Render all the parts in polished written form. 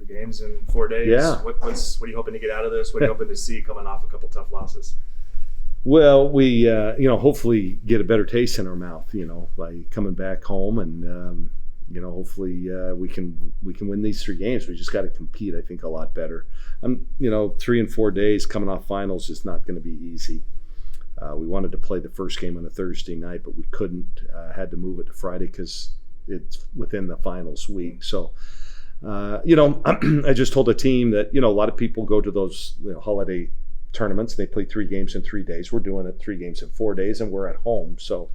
3 games in 4 days. Yeah. What are you hoping to get out of this? What are you hoping to see coming off a couple tough losses? Well, we hopefully get a better taste in our mouth, by coming back home, and hopefully we can win these 3 games. We just got to compete, I think, a lot better. 3 and 4 days coming off finals is not going to be easy. We wanted to play the first game on a Thursday night, but we couldn't. Had to move it to Friday because it's within the finals week. So, I just told the team that, a lot of people go to those holiday tournaments. They play 3 games in 3 days. We're doing it 3 games in 4 days, and we're at home. So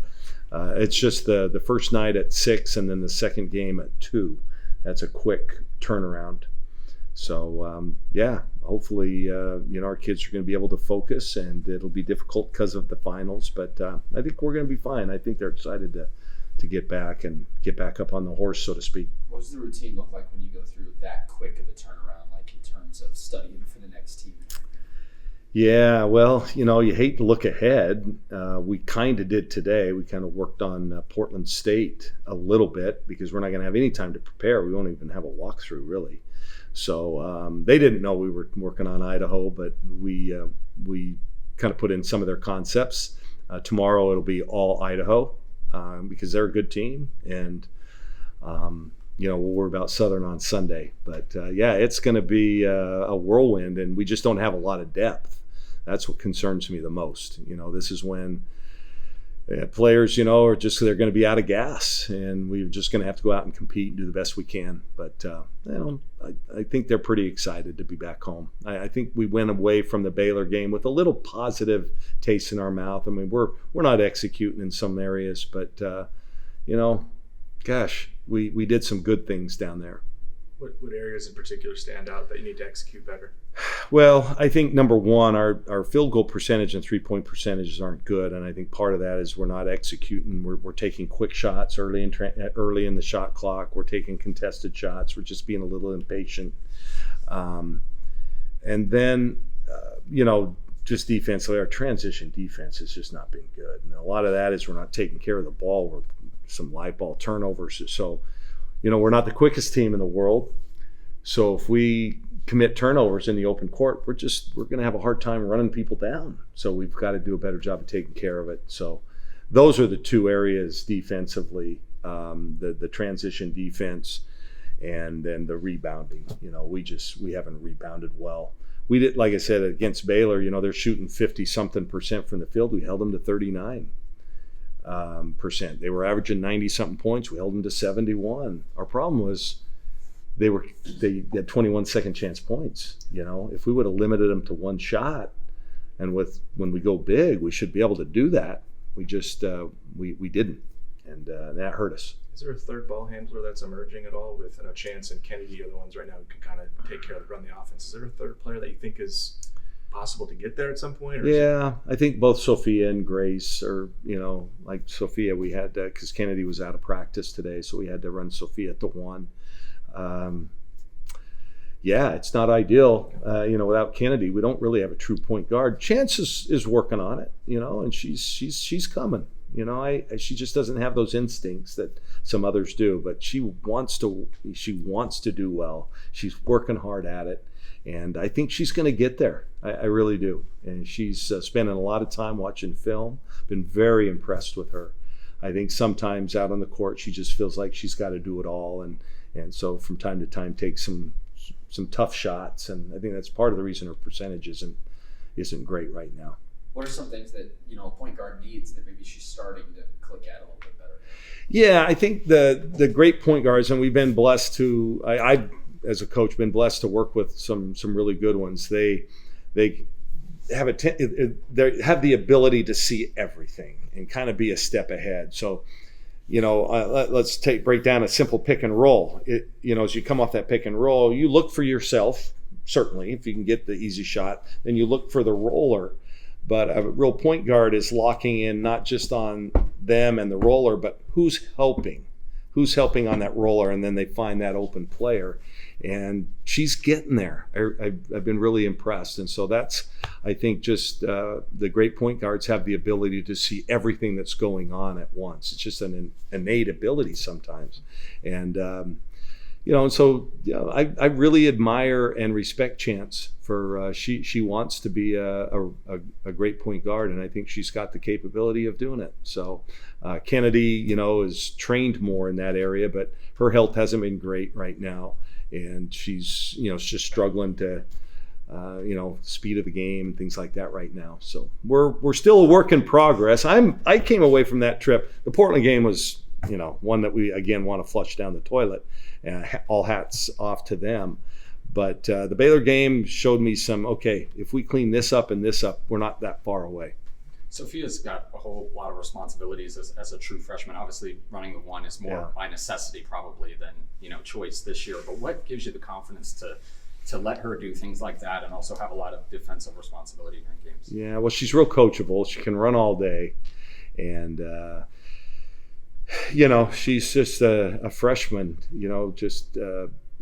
it's just the first night at 6 and then the second game at 2. That's a quick turnaround. So, hopefully, our kids are going to be able to focus, and it'll be difficult because of the finals. But I think we're going to be fine. I think they're excited to get back up on the horse, so to speak. What does the routine look like when you go through that quick of a turnaround, like in terms of studying for the next team? Yeah, well, you hate to look ahead. We kind of did today. We kind of worked on Portland State a little bit because we're not going to have any time to prepare. We won't even have a walkthrough, really. So they didn't know we were working on Idaho, but we kind of put in some of their concepts. Tomorrow it'll be all Idaho because they're a good team, and we'll worry about Southern on Sunday. But it's going to be a whirlwind, and we just don't have a lot of depth. That's what concerns me the most. This is when players, are just, they're going to be out of gas, and we're just going to have to go out and compete and do the best we can. But I think they're pretty excited to be back home. I think we went away from the Baylor game with a little positive taste in our mouth. I mean, we're not executing in some areas, but we did some good things down there. What areas in particular stand out that you need to execute better? Well, I think number one, our field goal percentage and 3-point percentages aren't good, and I think part of that is we're not executing. We're taking quick shots early in the shot clock. We're taking contested shots. We're just being a little impatient, and then just defensively, our transition defense has just not been good, and a lot of that is we're not taking care of the ball. We're some live ball turnovers, so we're not the quickest team in the world. So if we commit turnovers in the open court, we're going to have a hard time running people down. So we've got to do a better job of taking care of it. So those are the 2 areas defensively, the transition defense and then the rebounding. We haven't rebounded well. We did, like I said, against Baylor, they're shooting 50-something% from the field. We held them to 39%. They were averaging 90-something points. We held them to 71. Our problem was they had 21 second chance points. If we would have limited them to 1 shot, and when we go big, we should be able to do that. We just we didn't, and that hurt us. Is there a third ball handler that's emerging at all? With Chance and Kennedy are the ones right now who can kind of take care of run the offense. Is there a third player that you think is possible to get there at some point? Yeah, I think both Sophia and Grace are, like Sophia, we had because Kennedy was out of practice today, so we had to run Sophia to 1. It's not ideal. Without Kennedy, we don't really have a true point guard. Chance is working on it, and she's coming. She just doesn't have those instincts that some others do, but she wants to do well. She's working hard at it, and I think she's going to get there. I really do. And she's spending a lot of time watching film. Been very impressed with her. I think sometimes out on the court she just feels like she's got to do it all, and so from time to time takes some tough shots, and I think that's part of the reason her percentage isn't great right now. What are some things that a point guard needs that maybe she's starting to click at a little bit better? Yeah, I think the great point guards, and we've been blessed to. I as a coach been blessed to work with some really good ones. They have they have the ability to see everything and kind of be a step ahead. So, let's break down a simple pick and roll. As you come off that pick and roll, you look for yourself. Certainly, if you can get the easy shot, then you look for the roller. But a real point guard is locking in not just on them and the roller, but who's helping on that roller, and then they find that open player. And she's getting there. I've been really impressed. And so that's, I think, just the great point guards have the ability to see everything that's going on at once. It's just an innate ability sometimes. And, I really admire and respect Chance for she wants to be a great point guard, and I think she's got the capability of doing it. So Kennedy, is trained more in that area, but her health hasn't been great right now, and she's just struggling to speed of the game and things like that right now. So we're still a work in progress. I came away from that trip. The Portland game was one that we again want to flush down the toilet. All hats off to them. But the Baylor game showed me if we clean this up and this up, we're not that far away. Sophia's got a whole lot of responsibilities as a true freshman. Obviously, running the one is more by necessity probably than choice this year. But what gives you the confidence to let her do things like that and also have a lot of defensive responsibility during games? Yeah, well, she's real coachable. She can run all day, and she's just a freshman. Just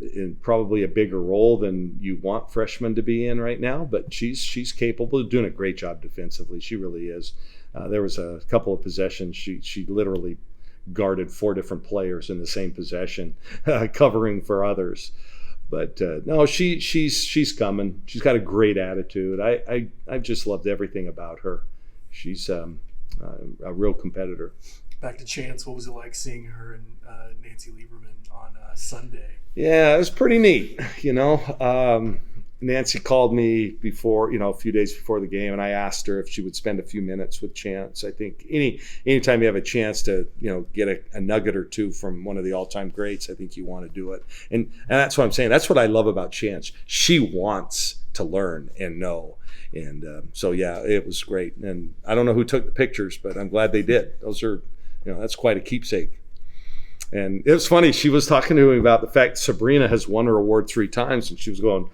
in probably a bigger role than you want freshmen to be in right now, but she's capable of doing a great job defensively. She really is. There was a couple of possessions she literally guarded 4 different players in the same possession, covering for others. But no, she's coming. She's got a great attitude. I've just loved everything about her. She's a real competitor. Back to Chance, what was it like seeing her and Nancy Lieberman on Sunday? Yeah, it was pretty neat. Nancy called me before, a few days before the game, and I asked her if she would spend a few minutes with Chance. I think anytime you have a chance to, get a nugget or two from one of the all-time greats, I think you want to do it. And that's what I'm saying. That's what I love about Chance. She wants to learn and know. And so, yeah, it was great. And I don't know who took the pictures, but I'm glad they did. Those are, that's quite a keepsake. And it was funny. She was talking to me about the fact Sabrina has won her award 3 times, and she was going,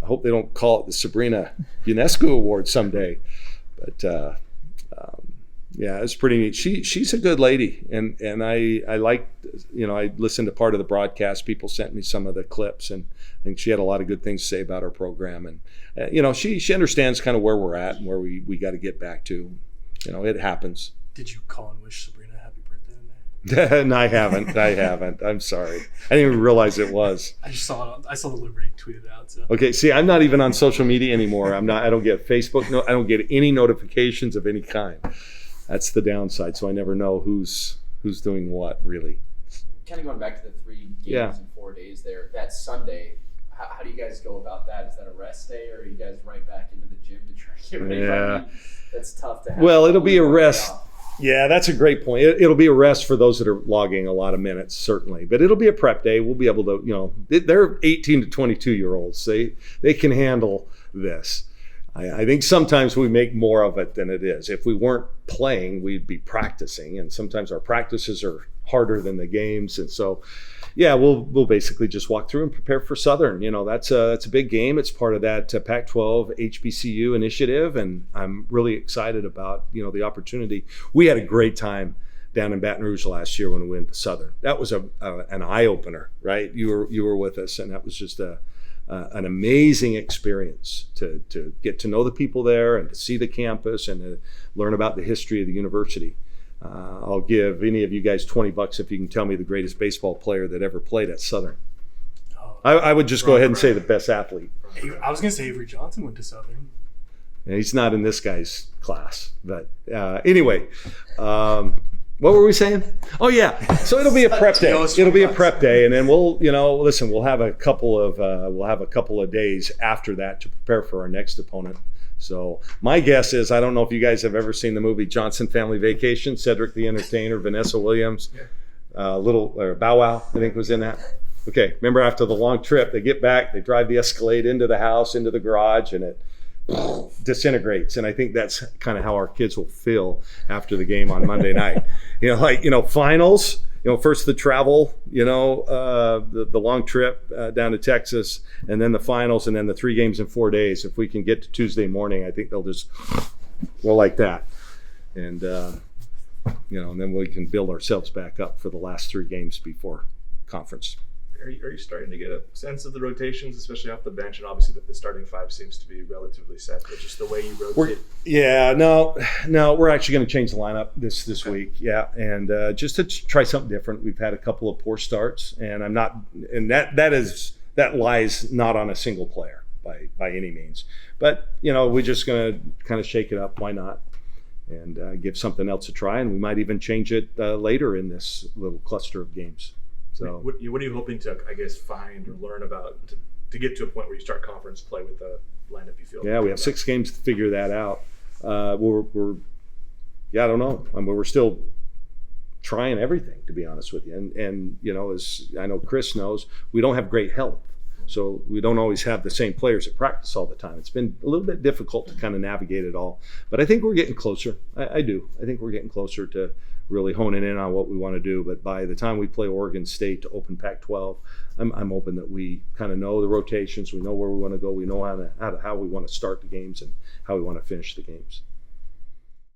I hope they don't call it the Sabrina UNESCO Award someday. But yeah, it's pretty neat. She's a good lady, and I liked, I listened to part of the broadcast. People sent me some of the clips, and I think she had a lot of good ththings to say about her program. And she understands kind of where we're at and where we got to get back to. It happens. Did you call and wish Sabrina a happy birthday today? No, I haven't. I'm sorry. I didn't even realize it was. I saw the Liberty tweeted out. So. Okay, see, I'm not even on social media anymore. I don't get Facebook. No, I don't get any notifications of any kind. That's the downside. So I never know who's doing what, really. Kind of going back to the 3 games in 4 days there. That Sunday, how do you guys go about that? Is that a rest day, or are you guys right back into the gym to try to get ready? Yeah. That's tough to have. Well, it'll be a rest. Yeah, that's a great point. It'll be a rest for those that are logging a lot of minutes, certainly. But it'll be a prep day. We'll be able to, they're 18 to 22-year-olds. They can handle this. I think sometimes we make more of it than it is. If we weren't playing, we'd be practicing. And sometimes our practices are harder than the games. And so, yeah, we'll basically just walk through and prepare for Southern. That's a big game. It's part of that Pac-12 HBCU initiative, and I'm really excited about the opportunity. We had a great time down in Baton Rouge last year when we went to Southern. That was an eye opener, right? You were with us, and that was just an amazing experience to get to know the people there and to see the campus and to learn about the history of the university. I'll give any of you guys $20 if you can tell me the greatest baseball player that ever played at Southern. I would just go ahead and say the best athlete. I was going to say Avery Johnson went to Southern. He's not in this guy's class. But anyway, what were we saying? Oh, yeah. So it'll be a prep day. It'll be a prep day. And then we'll have a couple of days after that to prepare for our next opponent. So my guess is, I don't know if you guys have ever seen the movie Johnson Family Vacation, Cedric the Entertainer, Vanessa Williams, Bow Wow, I think was in that. Okay, remember after the long trip, they get back, they drive the Escalade into the house, into the garage, and it disintegrates. And I think that's kind of how our kids will feel after the game on Monday night. Finals, first the travel, the long trip down to Texas, and then the finals, and then the 3 games in 4 days. If we can get to Tuesday morning, I think they'll just go like that. And, and then we can build ourselves back up for the last 3 games before conference. are you starting to get a sense of the rotations, especially off the bench? And obviously the starting five seems to be relatively set, but just the way you rotate. No, we're actually going to change the lineup this Okay. week. Yeah, and just to try something different. We've had a couple of poor starts, and that lies not on a single player by any means. But we're just going to kind of shake it up. Why not? And give something else a try, and we might even change it later in this little cluster of games. So, What are you hoping to, I guess, find or learn about to get to a point where you start conference play with the lineup you feel? yeah, we have 6 games to figure that out. I don't know. I mean, we're still trying everything, to be honest with you. And as I know Chris knows, we don't have great health. So we don't always have the same players at practice all the time. It's been a little bit difficult to kind of navigate it all. But I think we're getting closer. I do. I think we're getting closer to really honing in on what we want to do. But by the time we play Oregon State to open Pac-12, I'm hoping that we kind of know the rotations. We know where we want to go. We know how we want to start the games and how we want to finish the games.